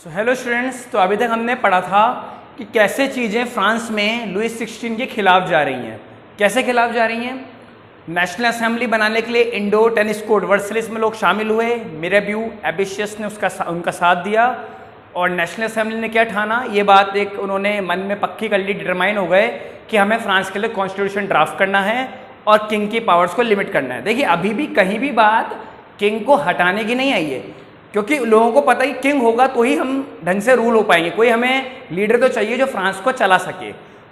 Hello students, तो अभी तक हमने पढ़ा था कि कैसे चीज़ें फ्रांस में लुईस 16 के खिलाफ जा रही हैं। कैसे खिलाफ जा रही हैं? नेशनल असेंबली बनाने के लिए इंडो टेनिस कोड वर्सलिस में लोग शामिल हुए। मिरेब्यू एबिशियस ने उनका साथ दिया और नेशनल असेंबली ने क्या ठाना, ये बात एक उन्होंने मन में पक्की कर ली, डिटरमाइन हो गए कि हमें फ्रांस के लिए कॉन्स्टिट्यूशन ड्राफ्ट करना है और किंग की पावर्स को लिमिट करना है। देखिए, अभी भी कहीं भी बात किंग को हटाने की नहीं आई है, क्योंकि लोगों को पता ही किंग होगा तो ही हम ढंग से रूल हो पाएंगे। कोई हमें लीडर तो चाहिए जो फ्रांस को चला सके।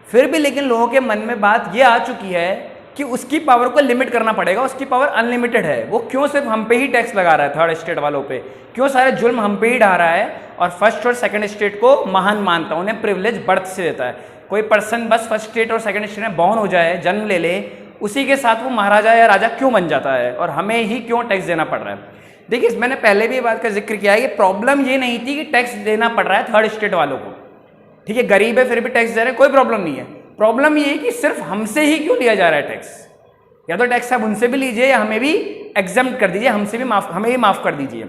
फिर भी लेकिन लोगों के मन में बात ये आ चुकी है कि उसकी पावर को लिमिट करना पड़ेगा। उसकी पावर अनलिमिटेड है। वो क्यों सिर्फ हम पे ही टैक्स लगा रहा है, थर्ड स्टेट वालों पे? क्यों सारे जुल्म हम पे ही ढा रहा है और फर्स्ट और सेकंड स्टेट को महान मानता है, उन्हें प्रिविलेज बर्थ से देता है। कोई पर्सन बस फर्स्ट स्टेट और सेकंड स्टेट में बॉर्न हो जाए, जन्म ले ले, उसी के साथ वो महाराजा या राजा क्यों बन जाता है और हमें ही क्यों टैक्स देना पड़ रहा है? देखिए, मैंने पहले भी बात का जिक्र किया है कि प्रॉब्लम ये नहीं थी कि टैक्स देना पड़ रहा है थर्ड स्टेट वालों को। ठीक है, गरीब है फिर भी टैक्स दे रहे हैं, कोई प्रॉब्लम नहीं है। प्रॉब्लम ये है कि सिर्फ हमसे ही क्यों लिया जा रहा है टैक्स। या तो टैक्स आप उनसे भी लीजिए या हमें भी एग्जम्प्ट कर दीजिए, हमें भी माफ कर दीजिए।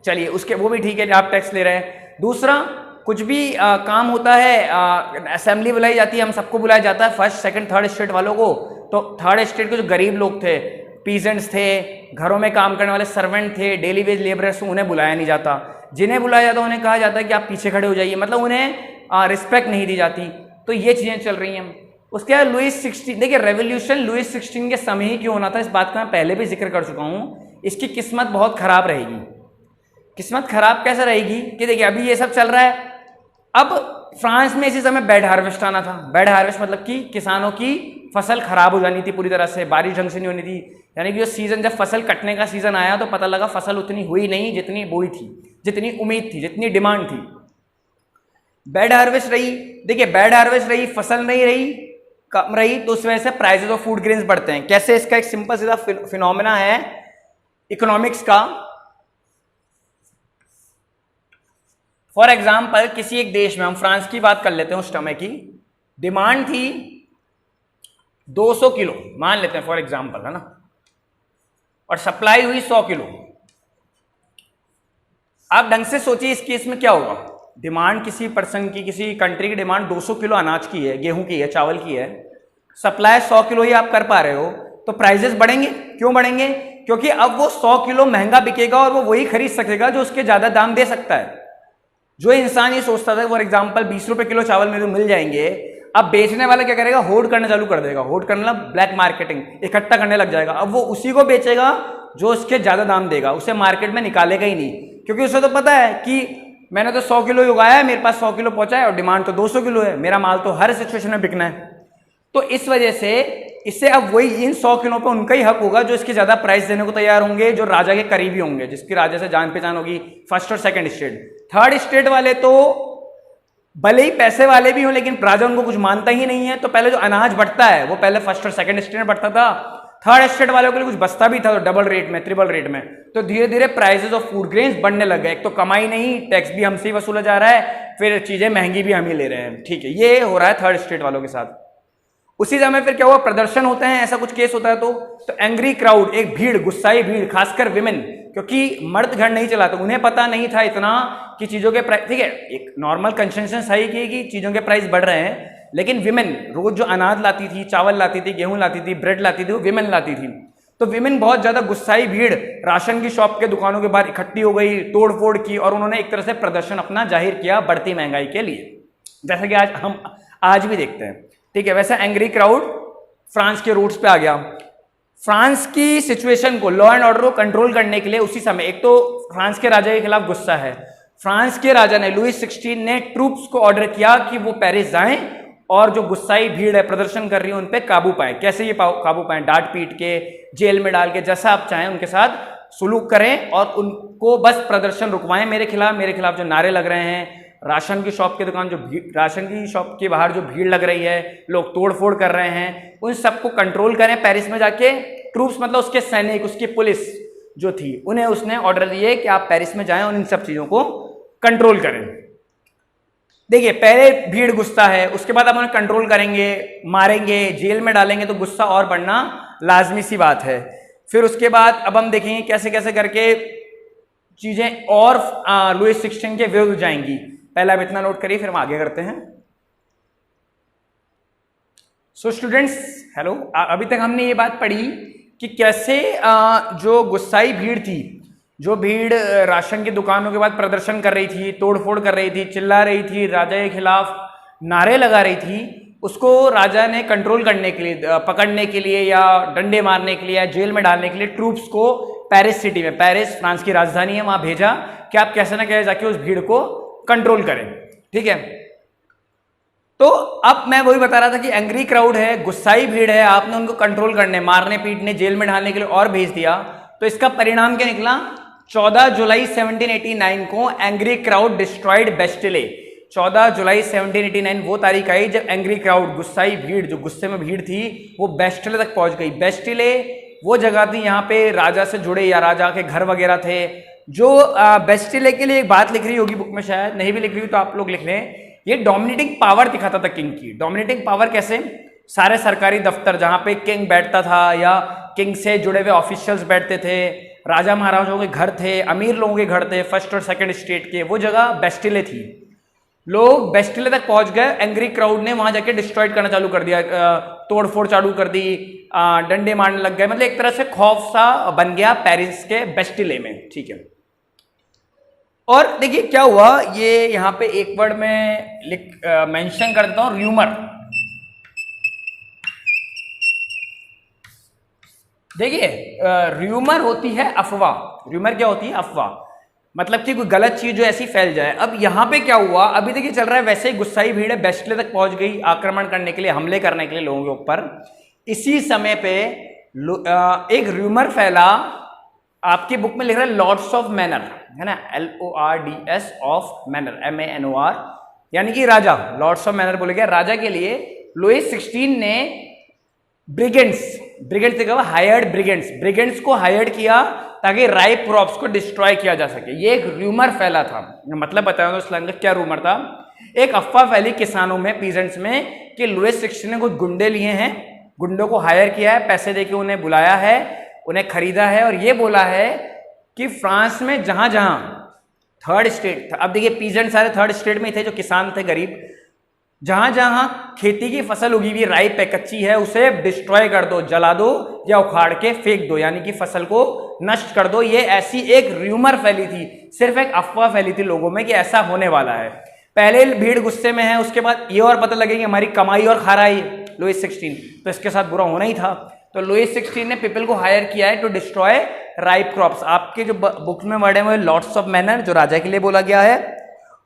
चलिए, उसके वो भी ठीक है, आप टैक्स ले रहे हैं। दूसरा, कुछ भी काम होता है, असेंबली बुलाई जाती है, हम सबको बुलाया जाता है, फर्स्ट सेकंड थर्ड स्टेट वालों को। तो थर्ड स्टेट के जो गरीब लोग थे, पीजेंट्स थे, घरों में काम करने वाले सर्वेंट थे, डेली वेज लेबरर्स, उन्हें बुलाया नहीं जाता। जिन्हें बुलाया जाता उन्हें कहा जाता है कि आप पीछे खड़े हो जाइए, मतलब उन्हें रिस्पेक्ट नहीं दी जाती। तो ये चीज़ें चल रही हैं। उसके बाद लुईस 16, देखिए रेवोल्यूशन लुईस 16 के समय ही क्यों होना था, इस बात का मैं पहले भी जिक्र कर चुका हूँ। इसकी किस्मत बहुत खराब रहेगी। किस्मत खराब कैसे रहेगी कि देखिए, अभी ये सब चल रहा है। अब फ्रांस में इसी समय बैड हार्वेस्ट आना था। बैड हार्वेस्ट मतलब कि किसानों की फसल खराब हो जानी थी पूरी तरह से, बारिश ढंग से नहीं होनी थी। यानी कि जो सीजन, जब फसल कटने का सीजन आया तो पता लगा फसल उतनी हुई नहीं जितनी बोई थी, जितनी उम्मीद थी, जितनी डिमांड थी। बैड हार्वेस्ट रही। देखिए, बैड हार्वेस्ट रही, फसल नहीं रही, कम रही, तो उस वजह से प्राइसेस ऑफ फूड ग्रेन्स बढ़ते हैं। कैसे? इसका एक सिंपल सीधा फिनोमेना है इकोनॉमिक्स का। फॉर एग्जाम्पल, किसी एक देश में, हम फ्रांस की बात कर लेते हैं, उस समय की डिमांड थी 200 किलो, मान लेते हैं फॉर एग्जाम्पल, है ना, और सप्लाई हुई 100 किलो। आप ढंग से सोचिए इस केस में क्या होगा। डिमांड किसी पर्सन की, किसी कंट्री की डिमांड 200 किलो अनाज की है, गेहूं की है, चावल की है, सप्लाई 100 किलो ही आप कर पा रहे हो, तो प्राइजेस बढ़ेंगे। क्यों बढ़ेंगे? क्योंकि अब वो 100 किलो महंगा बिकेगा और वो वही खरीद सकेगा जो उसके ज्यादा दाम दे सकता है। जो इंसान ये सोचता था फॉर एग्जाम्पल 20 रुपए किलो चावल मेरे को मिल जाएंगे, अब बेचने वाला क्या करेगा? होल्ड करना चालू कर देगा। होल्ड करना, ब्लैक मार्केटिंग, इकट्ठा करने लग जाएगा। अब वो उसी को बेचेगा जो उसके ज्यादा दाम देगा, उसे मार्केट में निकालेगा ही नहीं, क्योंकि उसे तो पता है कि मैंने तो 100 किलो ही उगाया है, मेरे पास 100 किलो पहुंचा है और डिमांड तो 200 किलो है, मेरा माल तो हर सिचुएशन में बिकना है। तो इस वजह से इससे अब वही इन 100 किलो पे उनका ही हक होगा जो इसके ज्यादा प्राइस देने को तैयार होंगे, जो राजा के करीबी होंगे, जिसकी राजा से जान पहचान होगी, फर्स्ट और सेकंड स्टेट। थर्ड स्टेट वाले तो भले ही पैसे वाले भी हों, लेकिन राजा उनको कुछ मानता ही नहीं है। तो पहले जो अनाज बढ़ता है वो पहले फर्स्ट और सेकंड स्टेट में बढ़ता था, थर्ड स्टेट वालों के लिए कुछ बचता भी था तो डबल रेट में, ट्रिपल रेट में। तो धीरे धीरे प्राइसेस ऑफ फूड ग्रेन्स बढ़ने लग गए। एक तो कमाई नहीं, टैक्स भी हमसे ही वसूला जा रहा है, फिर चीजें महंगी भी हम ही ले रहे हैं। ठीक है, ये हो रहा है थर्ड स्टेट वालों के साथ। उसी समय फिर क्या हुआ? प्रदर्शन होते हैं, ऐसा कुछ केस होता है तो एंग्री क्राउड, एक भीड़, गुस्साई भीड़, खासकर विमेन, क्योंकि मर्द घर नहीं चलाते, उन्हें पता नहीं था इतना कि चीजों के प्राइस, ठीक है, एक नॉर्मल कंसेंसस है कि चीजों के प्राइस बढ़ रहे हैं, लेकिन विमेन रोज जो अनाज लाती थी, चावल लाती थी, गेहूं लाती थी, ब्रेड लाती थी, वो विमेन लाती थी। तो विमेन बहुत ज्यादा गुस्साई भीड़ राशन की शॉप के दुकानों के बाहर इकट्ठी हो गई, तोड़ फोड़ की, और उन्होंने एक तरह से प्रदर्शन अपना जाहिर किया बढ़ती महंगाई के लिए, जैसा कि हम आज भी देखते हैं। ठीक है, वैसे एंग्री क्राउड फ्रांस के रूट्स पे आ गया। फ्रांस की सिचुएशन को, लॉ एंड ऑर्डर को कंट्रोल करने के लिए उसी समय, एक तो फ्रांस के राजा के खिलाफ गुस्सा है, फ्रांस के राजा ने, लुईस 16 ने ट्रूप्स को ऑर्डर किया कि वो पेरिस जाएं और जो गुस्साई भीड़ है, प्रदर्शन कर रही है, उन पे काबू पाए। कैसे ये काबू पाए? डांट पीट के, जेल में डाल के, जैसा आप चाहें उनके साथ सुलूक करें और उनको बस प्रदर्शन रुकवाएं मेरे खिलाफ जो नारे लग रहे हैं, राशन की शॉप की दुकान, जो राशन की शॉप के बाहर जो भीड़ लग रही है, लोग तोड़ फोड़ कर रहे हैं, उन सबको कंट्रोल करें। पेरिस में जाके ट्रूप्स, मतलब उसके सैनिक, उसकी पुलिस जो थी, उन्हें उसने ऑर्डर दिए कि आप पेरिस में जाएं और इन सब चीजों को कंट्रोल करें। देखिए, पहले भीड़ गुस्सा है, उसके बाद आप उन्हें कंट्रोल करेंगे, मारेंगे, जेल में डालेंगे, तो गुस्सा और बढ़ना लाजमी सी बात है। फिर उसके बाद अब हम देखेंगे कैसे कैसे करके चीजें और लुईस 16 के विरुद्ध जाएंगी। पहले आप इतना नोट करिए, फिर हम आगे करते हैं। सो स्टूडेंट्स हेलो, अभी तक हमने ये बात पढ़ी कि कैसे जो गुस्साई भीड़ थी, जो भीड़ राशन की दुकानों के बाद प्रदर्शन कर रही थी, तोड़फोड़ कर रही थी, चिल्ला रही थी, राजा के खिलाफ नारे लगा रही थी, उसको राजा ने कंट्रोल करने के लिए, पकड़ने के लिए या डंडे मारने के लिए या जेल में डालने के लिए ट्रूप्स को पेरिस सिटी में, पेरिस फ्रांस की राजधानी है, वहां भेजा कि आप कैसे ना कैसे जाके उस भीड़ को कंट्रोल करें। ठीक है, तो अब मैं वही बता रहा था कि एंग्री क्राउड है, गुस्साई भीड़ है, आपने उनको कंट्रोल करने, मारने पीटने, जेल में डालने के लिए और भेज दिया। तो इसका परिणाम क्या निकला? 14 जुलाई 1789 को एंग्री क्राउड डिस्ट्रॉयड बेस्टिले। 14 जुलाई 1789 वो तारीख आई जब एंग्री क्राउड, गुस्साई भीड़, जो गुस्से में भीड़ थी, वो बेस्टिले तक पहुंच गई। बेस्टिले वो जगह थी यहाँ पे राजा से जुड़े या राजा के घर वगैरह थे। जो बेस्टिले के लिए एक बात लिख रही होगी बुक में, शायद नहीं भी लिख रही हो तो आप लोग लिख लें, ये डोमिनेटिंग पावर दिखाता था किंग की। डोमिनेटिंग पावर कैसे? सारे सरकारी दफ्तर जहां पे किंग बैठता था या किंग से जुड़े हुए ऑफिशियल्स बैठते थे, राजा महाराजाओं के घर थे, अमीर लोगों के घर थे, फर्स्ट और सेकंड स्टेट के, वो जगह बेस्टिले थी। लोग बेस्टिले तक पहुंच गए, एंग्री क्राउड ने वहां जाके डिस्ट्रॉय करना चालू कर दिया, तोड़फोड़ चालू कर दी, डंडे मारने लग गए, मतलब एक तरह से खौफ सा बन गया पेरिस के बेस्टिले में। ठीक है, और देखिए क्या हुआ, ये यहां पे एक वर्ड में मेंशन कर देता हूं, र्यूमर। देखिए र्यूमर होती है अफवाह। र्यूमर क्या होती है? अफवाह, मतलब कि कोई गलत चीज जो ऐसी फैल जाए। अब यहां पे क्या हुआ, अभी देखिए चल रहा है, वैसे ही गुस्साई भीड़ है, बेस्टिले तक पहुंच गई आक्रमण करने के लिए, हमले करने के लिए लोगों के ऊपर। इसी समय पे एक र्यूमर फैला, आपकी बुक में लिख रहा है लॉर्ड्स ऑफ मैनर, है ना, LORDS ऑफ मैनर, MANOR, यानी कि राजा, लॉर्ड्स ऑफ मैनर बोले गया। राजा के लिए लुईस 16 ने ब्रिगेंड्स से कहा हायर्ड ब्रिगेंड्स को हायर्ड किया ताकि राइप क्रॉप्स को डिस्ट्रॉय किया जा सके। ये एक र्यूमर फैला था, मतलब बताया तो इसके क्या रूमर था। एक अफवाह फैली किसानों में, पीजेंट्स में, कि लुईस 16 ने कुछ गुंडे लिए हैं, गुंडों को हायर किया है, पैसे देके उन्हें बुलाया है, उन्हें खरीदा है, और ये बोला है कि फ्रांस में जहां जहां थर्ड स्टेट, अब देखिए पीजेंट सारे थर्ड स्टेट में थे, जो किसान थे गरीब, जहां जहां खेती की फसल उगी हुई राइप है, कच्ची है, उसे डिस्ट्रॉय कर दो, जला दो या उखाड़ के फेंक दो, यानी कि फसल को नष्ट कर दो। ये ऐसी एक र्यूमर फैली थी, सिर्फ एक अफवाह फैली थी लोगों में कि ऐसा होने वाला है। पहले भीड़ गुस्से में है, उसके बाद ये और पता लगेगी हमारी कमाई और खाराई लुईस 16, तो इसके साथ बुरा होना ही था। तो लुईस 16 ने पीपल को हायर किया है टू डिस्ट्रॉय राइप क्रॉप्स। आपके जो बुक में वर्ड है वो लॉर्ड्स ऑफ मैनर, जो राजा के लिए बोला गया है,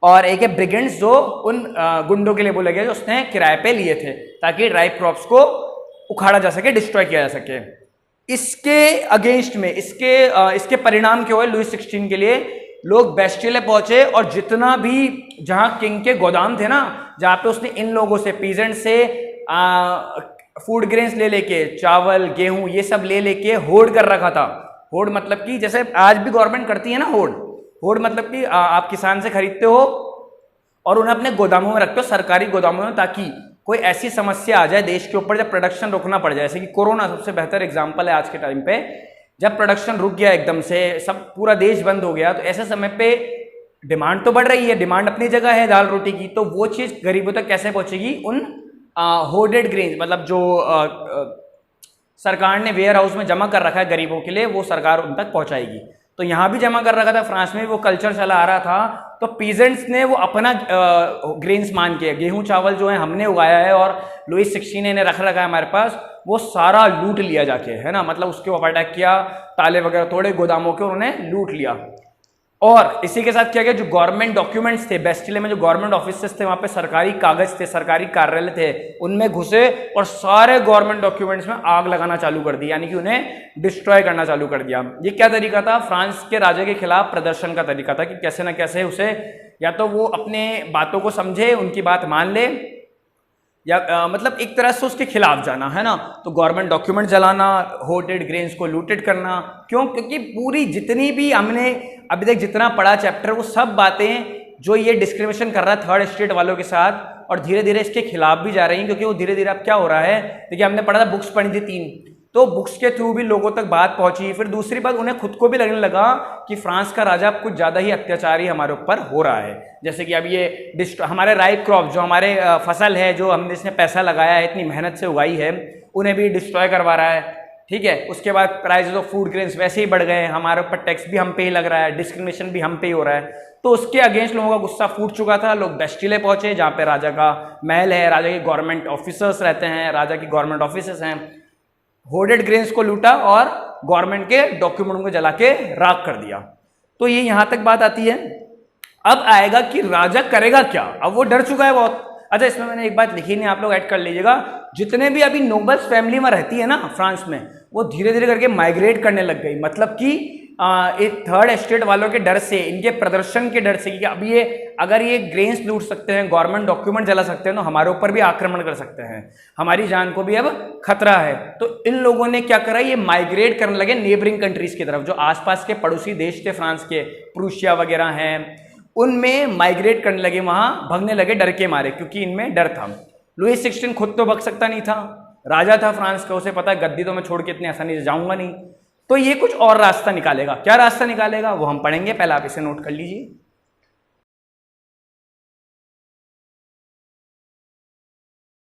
और एक है ब्रिगेंड्स, जो उन गुंडों के लिए बोला गया जो उसने किराए पे लिए थे ताकि राइप क्रॉप्स को उखाड़ा जा सके, डिस्ट्रॉय किया जा सके। इसके अगेंस्ट में, इसके परिणाम क्या हुए लुईस 16 के लिए? लोग बेस्टिले पहुंचे और जितना भी जहां किंग के गोदाम थे ना, जहां पे उसने इन लोगों से, पीजेंट से फूड ग्रेन्स ले लेके, चावल गेहूं ये सब ले लेके होर्ड कर रखा था। होर्ड मतलब कि जैसे आज भी गवर्नमेंट करती है ना होर्ड मतलब कि आप किसान से खरीदते हो और उन्हें अपने गोदामों में रखते हो, सरकारी गोदामों में, ताकि कोई ऐसी समस्या आ जाए देश के ऊपर जब प्रोडक्शन रोकना पड़ जाए, जैसे कि कोरोना सबसे बेहतर एग्जांपल है आज के टाइम पे, जब प्रोडक्शन रुक गया एकदम से, सब पूरा देश बंद हो गया, तो ऐसे समय पे डिमांड तो बढ़ रही है, डिमांड अपनी जगह है दाल रोटी की, तो वो चीज़ गरीबों तक कैसे पहुंचेगी? उन होर्डेड ग्रेन्स, मतलब जो सरकार ने वेयर हाउस में जमा कर रखा है गरीबों के लिए, वो सरकार उन तक पहुंचाएगी। तो यहाँ भी जमा कर रखा था, फ्रांस में वो कल्चर चला आ रहा था, तो पीजेंट्स ने वो अपना ग्रेन्स मान के, गेहूं चावल जो है हमने उगाया है और लुईस 16 ने रख रखा है हमारे पास, वो सारा लूट लिया जाके, है ना, मतलब उसके ऊपर अटैक किया, ताले वगैरह तोड़े गोदामों के, उन्होंने लूट लिया। और इसी के साथ क्या गया, जो गवर्नमेंट डॉक्यूमेंट्स थे बेस्टिले में, जो गवर्नमेंट ऑफिसेस थे, वहां पे सरकारी कागज थे, सरकारी कार्यालय थे, उनमें घुसे और सारे गवर्नमेंट डॉक्यूमेंट्स में आग लगाना चालू कर दी, यानी कि उन्हें डिस्ट्रॉय करना चालू कर दिया। ये क्या तरीका था? फ्रांस के राजा के खिलाफ प्रदर्शन का तरीका था कि कैसे ना कैसे उसे, या तो वो अपने बातों को समझे, उनकी बात मान ले, या मतलब एक तरह से उसके खिलाफ जाना, है ना। तो गवर्नमेंट डॉक्यूमेंट जलाना, होर्डेड ग्रेन्स को लूटेड करना, क्यों? क्योंकि पूरी जितनी भी हमने अभी तक जितना पढ़ा चैप्टर, वो सब बातें जो ये डिस्क्रिमिनेशन कर रहा है थर्ड स्टेट वालों के साथ, और धीरे धीरे इसके खिलाफ भी जा रही हैं, क्योंकि वो धीरे धीरे अब क्या हो रहा है, देखिए हमने पढ़ा था, बुक्स पढ़ी थी 3, तो बुक्स के थ्रू भी लोगों तक बात पहुंची। फिर दूसरी बात, उन्हें खुद को भी लगने लगा कि फ्रांस का राजा कुछ ज़्यादा ही अत्याचारी हमारे ऊपर हो रहा है। जैसे कि अब ये हमारे राइप क्रॉप, जो हमारे फसल है, जो हमने इसमें पैसा लगाया है, इतनी मेहनत से उगाई है, उन्हें भी डिस्ट्रॉय करवा रहा है। ठीक है, उसके बाद प्राइसेस ऑफ फूड ग्रेन्स वैसे ही बढ़ गए हैं, हमारे ऊपर टैक्स भी हम पे ही लग रहा है, डिस्क्रिमिनेशन भी हम पे ही हो रहा है। तो उसके अगेंस्ट लोगों का गुस्सा फूट चुका था। लोग बेस्टिले पहुंचे, जहाँ पे राजा का महल है, राजा के गवर्नमेंट ऑफिसर्स रहते हैं, राजा की गवर्नमेंट ऑफिसर्स हैं। होर्डेड ग्रेन्स को लूटा और गवर्नमेंट के डॉक्यूमेंट को जला के राख कर दिया। तो ये यहां तक बात आती है। अब आएगा कि राजा करेगा क्या। अब वो डर चुका है बहुत। अच्छा, इसमें मैंने एक बात लिखी नहीं, आप लोग ऐड कर लीजिएगा। जितने भी अभी नोबल्स फैमिली में रहती है ना फ्रांस में, वो धीरे धीरे करके माइग्रेट करने लग गई। मतलब कि एक थर्ड एस्टेट वालों के डर से, इनके प्रदर्शन के डर से कि अब ये अगर ये ग्रेन्स लूट सकते हैं, गवर्नमेंट डॉक्यूमेंट जला सकते हैं, तो हमारे ऊपर भी आक्रमण कर सकते हैं, हमारी जान को भी अब खतरा है। तो इन लोगों ने क्या करा, ये माइग्रेट करने लगे नेबरिंग कंट्रीज की तरफ, जो आसपास के पड़ोसी देश थे फ्रांस के, प्रूशिया वगैरह हैं, उनमें माइग्रेट करने लगे, वहां भगने लगे डर के मारे, क्योंकि इनमें डर था। लुई 16 खुद तो भग सकता नहीं था, राजा था फ्रांस का, उसे पता है गद्दी तो मैं छोड़ के इतनी आसानी से जाऊंगा नहीं। तो ये कुछ और रास्ता निकालेगा। क्या रास्ता निकालेगा वो हम पढ़ेंगे, पहले आप इसे नोट कर लीजिए।